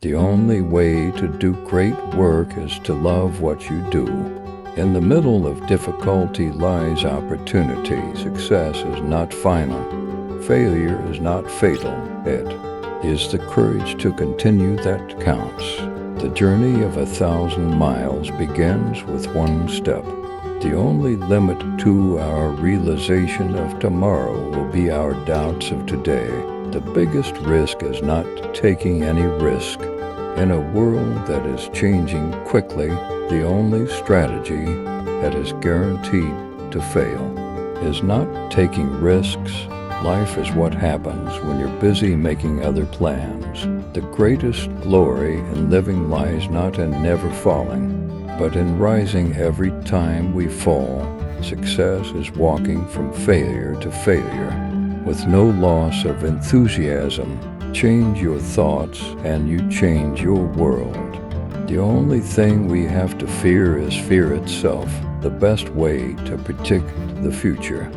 The only way to do great work is to love what you do. In the middle of difficulty lies opportunity. Success is not final. Failure is not fatal. It is the courage to continue that counts. The journey of 1,000 miles begins with one step. The only limit to our realization of tomorrow will be our doubts of today. The biggest risk is not taking any risk. In a world that is changing quickly, the only strategy that is guaranteed to fail is not taking risks. Life is what happens when you're busy making other plans. The greatest glory in living lies not in never falling, but in rising every time we fall. Success is walking from failure to failure, with no loss of enthusiasm. Change your thoughts and you change your world. The only thing we have to fear is fear itself. The best way to predict the future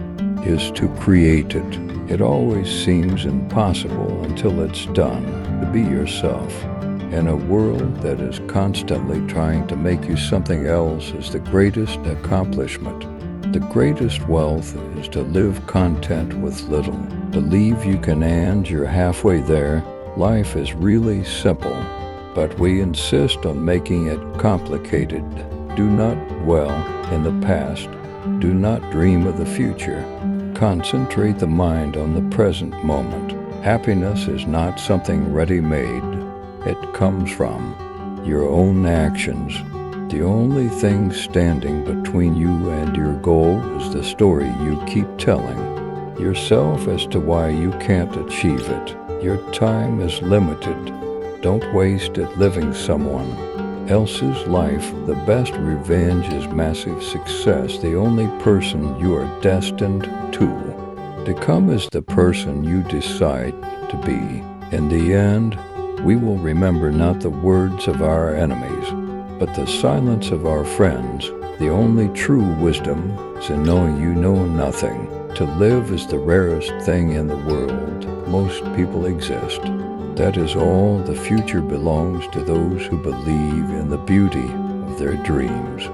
is to create it. It always seems impossible until it's done. To be yourself in a world that is constantly trying to make you something else is the greatest accomplishment. The greatest wealth is to live content with little. Believe you can and you're halfway there. Life is really simple, but we insist on making it complicated. Do not dwell in the past. Do not dream of the future. Concentrate the mind on the present moment. Happiness is not something ready-made. It comes from your own actions. The only thing standing between you and your goal is the story you keep telling yourself as to why you can't achieve it. Your time is limited. Don't waste it living someone else's life. The best revenge is massive success. The only person you are destined to become is the person you decide to be. In the end, we will remember not the words of our enemies, but the silence of our friends. The only true wisdom is in knowing you know nothing. To live is the rarest thing in the world. Most people exist. That is all. The future belongs to those who believe in the beauty of their dreams.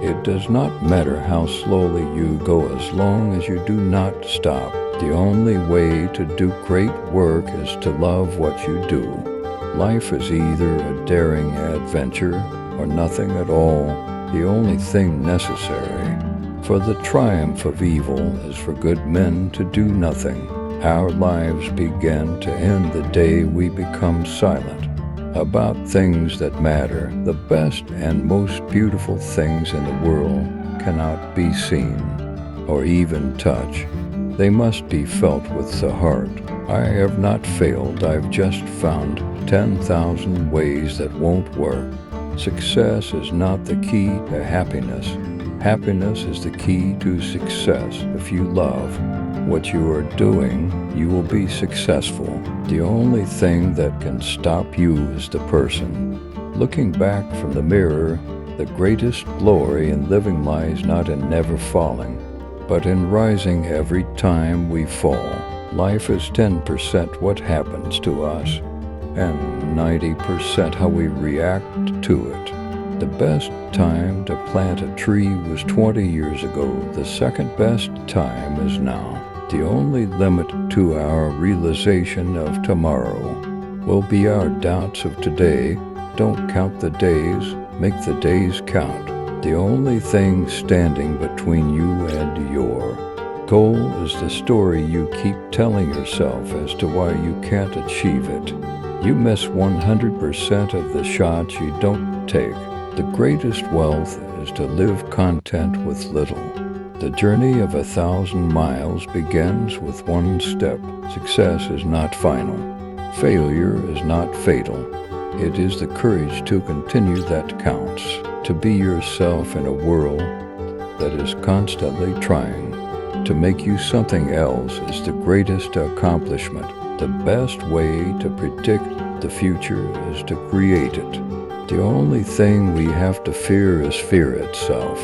It does not matter how slowly you go as long as you do not stop. The only way to do great work is to love what you do. Life is either a daring adventure or nothing at all. The only thing necessary for the triumph of evil is for good men to do nothing. Our lives begin to end the day we become silent about things that matter. The best and most beautiful things in the world cannot be seen or even touched. They must be felt with the heart. I have not failed. I've just found 10,000 ways that won't work. Success is not the key to happiness. Happiness is the key to success. If you love what you are doing, you will be successful. The only thing that can stop you is the person looking back from the mirror. The greatest glory in living lies not in never falling, but in rising every time we fall. Life is 10% what happens to us, and 90% how we react to it. The best time to plant a tree was 20 years ago. The second best time is now. The only limit to our realization of tomorrow will be our doubts of today. Don't count the days, make the days count. The only thing standing between you and your goal is the story you keep telling yourself as to why you can't achieve it. You miss 100% of the shots you don't take. The greatest wealth is to live content with little. The journey of 1,000 miles begins with one step. Success is not final. Failure is not fatal. It is the courage to continue that counts. To be yourself in a world that is constantly trying to make you something else is the greatest accomplishment. The best way to predict the future is to create it. The only thing we have to fear is fear itself.